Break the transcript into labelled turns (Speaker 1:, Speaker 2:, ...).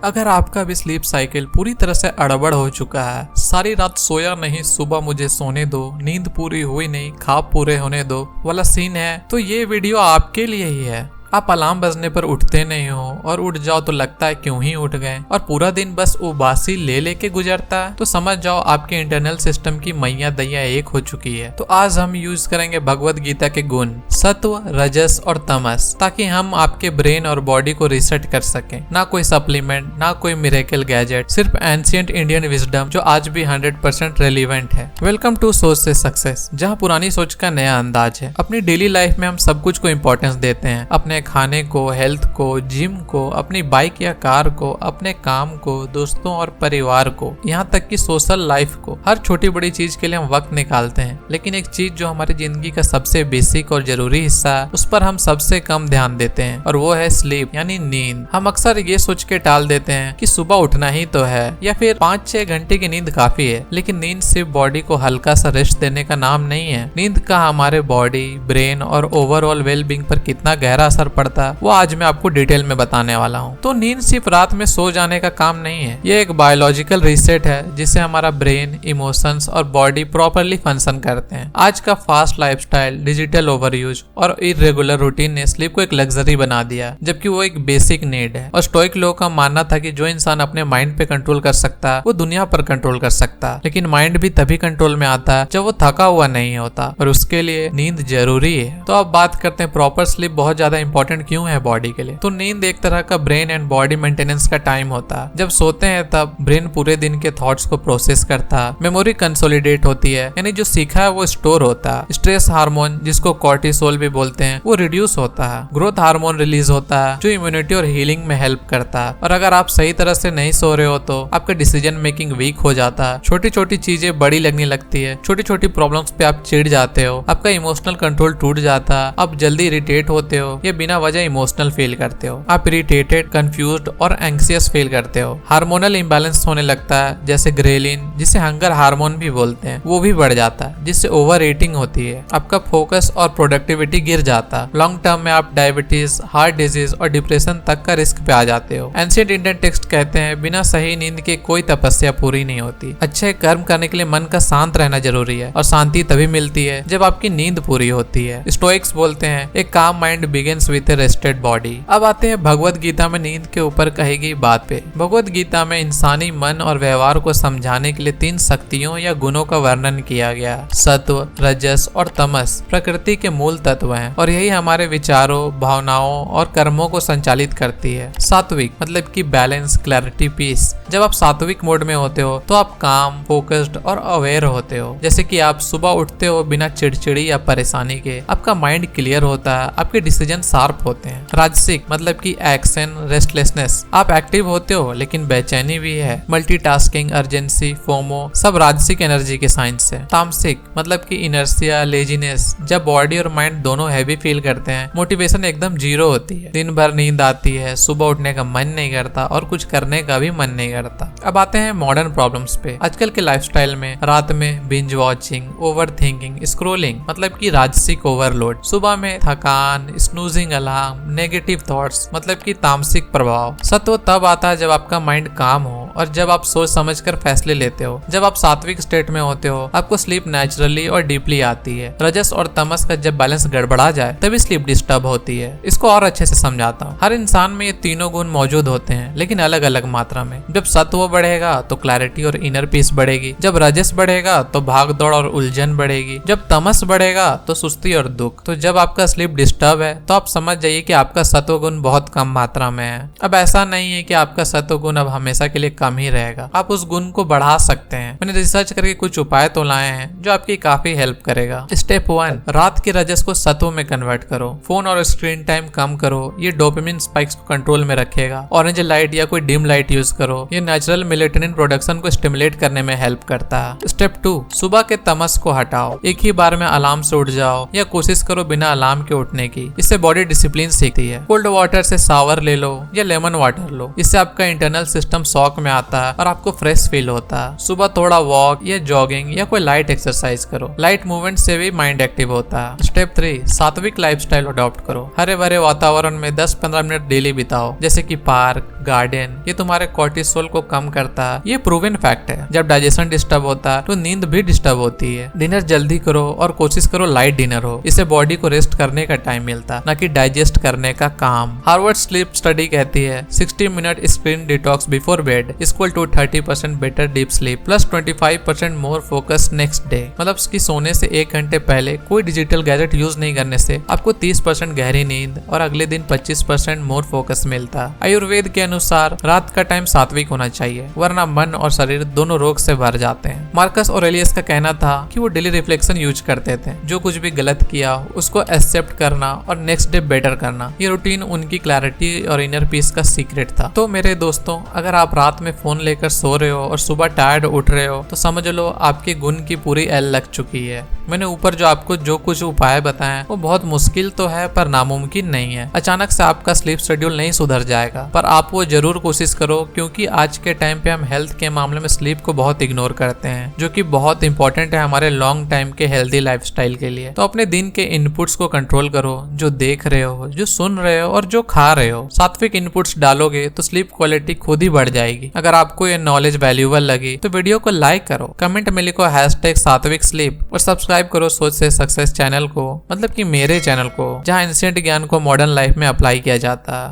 Speaker 1: अगर आपका भी स्लीप साइकिल पूरी तरह से अड़बड़ हो चुका है, सारी रात सोया नहीं, सुबह मुझे सोने दो, नींद पूरी हुई नहीं, ख्वाब पूरे होने दो वाला सीन है, तो ये वीडियो आपके लिए ही है। आप अलार्म बजने पर उठते नहीं हो और उठ जाओ तो लगता है क्यों ही उठ गए, और पूरा दिन बस उबासी ले लेके गुजरता है, तो समझ जाओ आपके इंटरनल सिस्टम की मैया दैया एक हो चुकी है। तो आज हम यूज करेंगे भगवत गीता के गुण सत्व, रजस और तमस, ताकि हम आपके ब्रेन और बॉडी को रिसेट कर सकें। ना कोई सप्लीमेंट, ना कोई मिरेकल गैजेट, सिर्फ एंशिएंट इंडियन विजडम जो आज भी 100% रेलिवेंट है। वेलकम टू सोच से सक्सेस, जहाँ पुरानी सोच का नया अंदाज है। अपनी डेली लाइफ में हम सब कुछ को इम्पोर्टेंस देते हैं, अपने खाने को, हेल्थ को, जिम को, अपनी बाइक या कार को, अपने काम को, दोस्तों और परिवार को, यहाँ तक कि सोशल लाइफ को। हर छोटी बड़ी चीज के लिए हम वक्त निकालते हैं, लेकिन एक चीज जो हमारी जिंदगी का सबसे बेसिक और जरूरी हिस्सा है, उस पर हम सबसे कम ध्यान देते हैं, और वो है स्लीप यानी नींद। हम अक्सर ये सोच के टाल देते हैं कि सुबह उठना ही तो है, या फिर 5-6 घंटे की नींद काफी है, लेकिन नींद सिर्फ बॉडी को हल्का सा रेस्ट देने का नाम नहीं है। नींद का हमारे बॉडी, ब्रेन और ओवरऑल वेलबींग पर कितना गहरा असर पड़ता है, वो आज मैं आपको डिटेल में बताने वाला हूँ। तो नींद सिर्फ रात में सो जाने का काम नहीं है, ये एक बायोलॉजिकल रीसेट है जिससे हमारा ब्रेन, इमोशंस और बॉडी प्रॉपरली फंक्शन करते हैं। आज का फास्ट लाइफस्टाइल, डिजिटल ओवरयूज और इरेगुलर रूटीन ने स्लीप को एक लग्जरी बना दिया, जबकि वो एक बेसिक नीड है। और स्टोइक लोगों का मानना था कि जो इंसान अपने माइंड पे कंट्रोल कर सकता है, वो दुनिया पर कंट्रोल कर सकता है। लेकिन माइंड भी तभी कंट्रोल में आता है जब वो थका हुआ नहीं होता, और उसके लिए नींद जरूरी है। तो अब बात करते हैं प्रॉपर स्लीप बहुत ज्यादा इंपॉर्टेंट क्यों है बॉडी के लिए। तो नींद एक तरह का ब्रेन एंड बॉडी मेंटेनेंस का टाइम होता है। जब सोते हैं तब ब्रेन पूरे दिन के थॉट्स को प्रोसेस करता है, मेमोरी कंसोलिडेट होती है, यानी जो सीखा है वो स्टोर होता है। स्ट्रेस हार्मोन, जिसको कॉर्टिसोल भी बोलते हैं, वो रिड्यूस होता है। ग्रोथ हार्मोन रिलीज होता है जो इम्यूनिटी और हीलिंग में हेल्प करता है। और अगर आप सही तरह से नहीं सो रहे हो तो आपका डिसीजन मेकिंग वीक हो जाता है, छोटी छोटी चीजें बड़ी लगने लगती है, छोटी छोटी प्रॉब्लम्स पे आप चिढ़ जाते हो, आपका इमोशनल कंट्रोल टूट जाता है, आप जल्दी इरिटेट होते हो या बिना वजह इमोशनल फील करते हो, आप इरिटेटेड, कंफ्यूज्ड और एंग्जियस फील करते हो। हार्मोनल इंबैलेंस होने लगता है, जैसे ग्रेलिन, जिसे हंगर हार्मोन भी बोलते हैं, वो भी बढ़ जाता है, जिससे ओवर ईटिंग होती है। आपका फोकस और प्रोडक्टिविटी गिर जाता है। लॉन्ग टर्म में आप डायबिटीज, हार्ट डिजीज और डिप्रेशन तक का रिस्क पे आ जाते हो। एंशिएंट इंडियन टेक्स्ट कहते हैं, बिना सही नींद के कोई तपस्या पूरी नहीं होती। अच्छे कर्म करने के लिए मन का शांत रहना जरूरी है, और शांति तभी मिलती है जब आपकी नींद पूरी होती है। स्टोइक्स बोलते हैं, a calm mind begins with a rested body. अब आते हैं भगवत गीता में नींद के ऊपर कही गई बात पे। भगवत गीता में इंसानी मन और व्यवहार को समझाने के लिए 3 शक्तियों या गुणों का वर्णन किया गया। सत्व, रजस और तमस प्रकृति के मूल तत्व हैं, और यही हमारे विचारों, भावनाओं और कर्मों को संचालित करती है। सात्विक मतलब कि बैलेंस, क्लैरिटी, पीस। जब आप सात्विक मोड में होते हो तो आप काम, फोकस्ड और अवेयर होते हो। जैसे कि आप सुबह उठते हो बिना चिड़चिड़ी या परेशानी के, आपका माइंड क्लियर होता है, आपके डिसीजन शार्प होते हैं। राजसिक मतलब कि एक्शन, रेस्टलेसनेस, आप एक्टिव होते हो लेकिन बेचैनी भी है। मल्टीटास्किंग, अर्जेंसी, फोमो सब राजसिक एनर्जी के साइंस है। तामसिक मतलब कि इनर्शिया, लेजीनेस, जब बॉडी और माइंड दोनों हैवी फील करते हैं, मोटिवेशन एकदम जीरो होती है, दिन भर नींद आती है, सुबह उठने का मन नहीं करता और कुछ करने का भी मन नहीं करता। अब आते हैं मॉडर्न प्रॉब्लम्स पे। आजकल के लाइफस्टाइल में रात में binge watching, over thinking, scrolling मतलब कि राजसिक ओवरलोड, सुबह में थकान, स्नूजिंग अलार्म, नेगेटिव थॉट्स मतलब कि तामसिक प्रभाव। सत्व तब आता है जब आपका माइंड काम हो और जब आप सोच समझकर फैसले लेते हो। जब आप सात्विक स्टेट में होते हो, आपको स्लीप नेचुरली और डीपली आती है। रजस और तमस का जब बैलेंस गड़बड़ा जाए तभी स्लीप डिस्टर्ब होती है। इसको और अच्छे से समझाता हूँ। हर इंसान में ये तीनों गुण मौजूद होते हैं, लेकिन अलग अलग मात्रा में। जब सत्व बढ़ेगा तो क्लैरिटी और इनर पीस बढ़ेगी, जब रजस बढ़ेगा तो भाग दौड़ और उलझन बढ़ेगी, जब तमस बढ़ेगा तो सुस्ती और दुख। तो जब आपका स्लीप डिस्टर्ब है तो आप समझ जाइए कि आपका सत्व गुण बहुत कम मात्रा में है। अब ऐसा नहीं है कि आपका सत्व गुण अब हमेशा के लिए कम ही रहेगा, आप उस गुण को बढ़ा सकते हैं। मैंने रिसर्च करके कुछ उपाय तो लाए हैं जो आपकी काफी हेल्प करेगा। स्टेप 1, रात के रजस को सत्व में कन्वर्ट करो। फोन और स्क्रीन टाइम कम करो, ये डोपामिन स्पाइक्स को कंट्रोल में रखेगा। ऑरेंज लाइट या कोई डिम लाइट यूज करो, ये नेचुरल मेलेटोनिन प्रोडक्शन को स्टिमुलेट करने में हेल्प करता है। स्टेप 2, सुबह के तमस को हटाओ। एक ही बार में अलार्म से उठ जाओ या कोशिश करो बिना अलार्म के उठने की, इससे बॉडी डिसिप्लिन सीखती है। कोल्ड वाटर से शावर ले लो या लेमन वाटर लो, इससे आपका इंटरनल सिस्टम शॉक में आता है और आपको फ्रेश फील होता है। सुबह थोड़ा वॉक या जॉगिंग या कोई लाइट एक्सरसाइज करो, लाइट मूवमेंट से भी माइंड एक्टिव होता है। स्टेप 3, सात्विक लाइफस्टाइल अडॉप्ट करो। हरे भरे वातावरण में 10-15 मिनट डेली बिताओ, जैसे कि पार्क, गार्डन ये तुम्हारे कॉर्टिसोल को कम करता है, ये प्रूवन फैक्ट है। जब डाइजेशन डिस्टर्ब होता है तो नींद भी डिस्टर्ब होती है। डिनर जल्दी करो और कोशिश करो लाइट डिनर हो, इससे बॉडी को रेस्ट करने का टाइम मिलता, न कि डाइजेस्ट करने का काम। हार्वर्ड स्लीप स्टडी कहती है 60 minute screen detox before bed equal to 30% better deep sleep plus 25% more focus next day. मतलब कि सोने से 1 घंटे पहले कोई डिजिटल गैजेट यूज नहीं करने से आपको 30% गहरी नींद और अगले दिन 25% मोर फोकस मिलता। आयुर्वेद के अनुसार रात का टाइम सात्विक होना चाहिए, वरना मन और शरीर दोनों रोग से भर जाते हैं। मार्कस ऑरेलियस का कहना था कि वो डेली रिफ्लेक्शन यूज करते थे, जो कुछ भी गलत किया उसको एक्सेप्ट करना और नेक्स्ट डे बेटर करना। ये रूटीन उनकी क्लैरिटी और इनर पीस का सीक्रेट था। तो मेरे दोस्तों, अगर आप रात में फोन लेकर सो रहे हो और सुबह टायर्ड उठ रहे हो तो समझ लो आपके गुण की पूरी एल लग चुकी है। मैंने ऊपर जो आपको जो कुछ उपाय बताए वो बहुत मुश्किल तो है पर नामुमकिन नहीं है। अचानक से आपका स्लीप शेड्यूल नहीं सुधर जाएगा, पर आप वो जरूर कोशिश करो, क्योंकि आज के टाइम पे हम हेल्थ के मामले में स्लीप को बहुत इग्नोर करते हैं, जो कि बहुत इंपॉर्टेंट है हमारे लॉन्ग टाइम के हेल्दी लाइफस्टाइल के लिए। तो अपने दिन के इनपुट्स को कंट्रोल करो, जो देख रहे हो, जो सुन रहे हो और जो खा रहे हो। सात्विक इनपुट्स डालोगे तो स्लीप क्वालिटी खुद ही बढ़ जाएगी। अगर आपको ये नॉलेज वैल्यूएबल लगी तो वीडियो को लाइक करो, कमेंट में लिखो #सात्विक स्लीप और सब्सक्राइब करो सोच से सक्सेस चैनल को, मतलब कि मेरे चैनल को, जहाँ एंशिएंट ज्ञान को मॉडर्न लाइफ में अप्लाई किया जाता है।